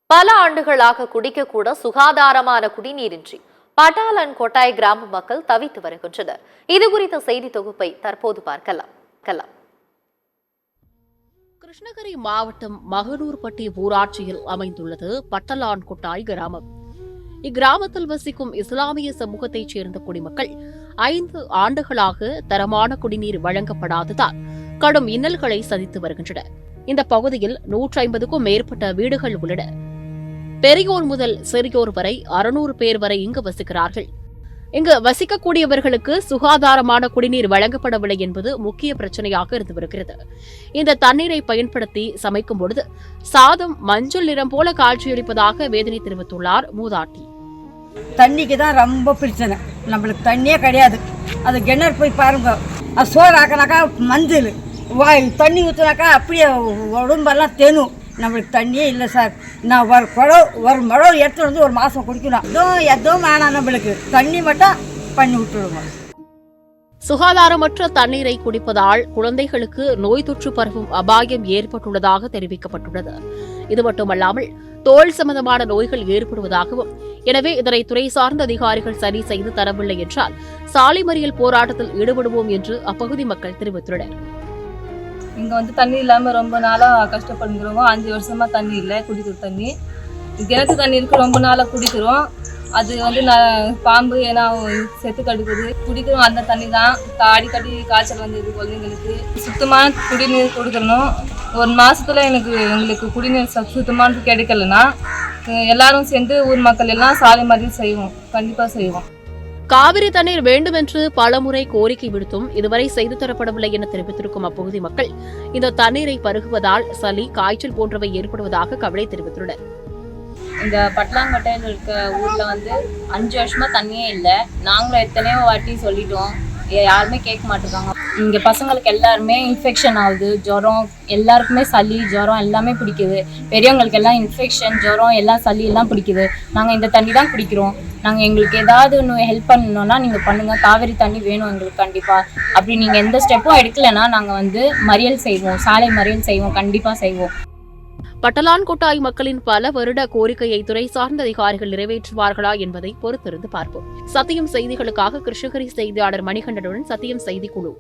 பல ஆண்டுகளாக குடிக்கக்கூட சுகாதாரமான குடிநீரின்றி பட்டாளன் கொட்டாய் கிராம மக்கள் தவித்து வருகின்றனர். இது குறித்த செய்தி தொகுப்பை தற்போது பார்க்கலாம். கிருஷ்ணகிரி மாவட்டம் மகனூர்பட்டி ஊராட்சியில் அமைந்துள்ளது பட்டலான் கொட்டாய் கிராமம். இக்கிராமத்தில் வசிக்கும் இஸ்லாமிய சமூகத்தைச் சேர்ந்த குடிமக்கள் 5 ஆண்டுகளாக தரமான குடிநீர் வழங்கப்படாததால் கடும் இன்னல்களை சந்தித்து வருகின்றனர். இந்த பகுதியில் 150க்கும் மேற்பட்ட வீடுகள் உள்ளன. பெரியோர் முதல் சிறியோர் வரை 600 பேர் வரை இங்கு வசிக்கிறார்கள். இங்கு வசிக்கக்கூடியவர்களுக்கு சுகாதாரமான குடிநீர் வழங்கப்படவில்லை என்பது முக்கிய பிரச்சனையாக இருந்து வருகிறது. இந்த தண்ணீரை பயன்படுத்தி சமைக்கும் பொழுது சாதம் மஞ்சள் நிறம் போல காட்சியளிப்பதாக வேதனை தெரிவித்துள்ளார் மூதாட்டி. தண்ணிக்கு தான் ரொம்ப பிரச்சனை. நம்மளுக்கு தண்ணியே கிடையாது. அது கிணறு போய் பாருங்க, அது சோறு ஆக்கினாக்கா மஞ்சள், தண்ணி ஊற்றினாக்கா அப்படியே உடம்பெல்லாம் தெனும். நம்மளுக்கு தண்ணியே இல்லை சார். நான் ஒரு மழை எடுத்து வந்து ஒரு மாதம் குடிக்கணும். எதுவும் வேணாம், நம்மளுக்கு தண்ணி மட்டும் பண்ணி விட்டுடுவோம். சுகாதாரமற்ற தண்ணீரை குடிப்பதால் குழந்தைகளுக்கு நோய் தொற்று பரவும் அபாயம் ஏற்பட்டுள்ளதாக தெரிவிக்கப்பட்டுள்ளது. இது மட்டுமல்லாமல் தோல் சம்பந்தமான நோய்கள் ஏற்படுவதாகவும், எனவே இதனை துறை சார்ந்த அதிகாரிகள் சரி செய்து தரவில்லை என்றால் சாலை மறியல் போராட்டத்தில் ஈடுபடுவோம் என்று அப்பகுதி மக்கள் தெரிவித்துள்ளனர். இங்கே வந்து தண்ணி இல்லாமல் ரொம்ப நாளாக கஷ்டப்படுகிறோம். 5 வருஷமாக தண்ணி இல்லை, குடிக்கிற தண்ணி. கிணத்து தண்ணி இருக்குது, ரொம்ப நாளாக குடிக்கிறோம். அது வந்து பாம்பு ஏன்னா செத்து கடுக்குது. குடிக்கிறோம் அந்த தண்ணி தான். அடிக்கடி காய்ச்சல் வந்தது குழந்தைங்களுக்கு. சுத்தமான குடிநீர் கொடுக்கணும். ஒரு மாதத்தில் எங்களுக்கு குடிநீர் சுத்தமானது கிடைக்கலன்னா எல்லாரும் சேர்ந்து ஊர் மக்கள் எல்லாம் சாலை மறியல் செய்வோம். கண்டிப்பாக செய்வோம். காவிரி தண்ணீர் வேண்டும் என்று பலமுறை கோரிக்கை விடுத்தும் இதுவரை செய்து தரப்படவில்லை என தெரிவித்திருக்கும் அப்பகுதி மக்கள் இந்த தண்ணீரை பருகுவதால் சளி, காய்ச்சல் போன்றவை ஏற்படுவதாக கவலை தெரிவித்துள்ளனர். இந்த பட்டலாங்கொட்டையில் இருக்க ஊர்ல வந்து 5 வருஷமா தண்ணியே இல்லை. நாங்களும் எத்தனையோ வாட்டி சொல்லிட்டோம், யாருமே கேட்க மாட்டேங்காங்க. இங்க பசங்களுக்கு எல்லாருமே இன்ஃபெக்ஷன் ஆகுது, ஜுரம், எல்லாருக்குமே சளி, ஜுரம் எல்லாமே பிடிக்குது. பெரியவங்களுக்கு எல்லாம் இன்ஃபெக்ஷன், ஜுரம், எல்லாம் சளி எல்லாம் பிடிக்குது. நாங்கள் இந்த தண்ணி தான் குடிக்கிறோம். நாங்கள் எங்களுக்கு ஏதாவது ஒன்று ஹெல்ப் பண்ணணும்னா நீங்கள் பண்ணுங்கள். காவிரி தண்ணி வேணும் எங்களுக்கு கண்டிப்பாக. அப்படி நீங்கள் எந்த ஸ்டெப்பும் எடுக்கலைன்னா நாங்கள் வந்து மறியல் செய்வோம், சாலை மறியல் செய்வோம், கண்டிப்பாக செய்வோம். பட்டலான் கொட்டாய் மக்களின் பல வருட கோரிக்கையை துறை சார்ந்த அதிகாரிகள் நிறைவேற்றுவார்களா என்பதை பொறுத்திருந்து பார்ப்போம். சத்தியம் செய்திகளுக்காக கிருஷ்ணகிரி செய்தியாளர் மணிகண்டனுடன் சத்தியம் செய்திக்குழு.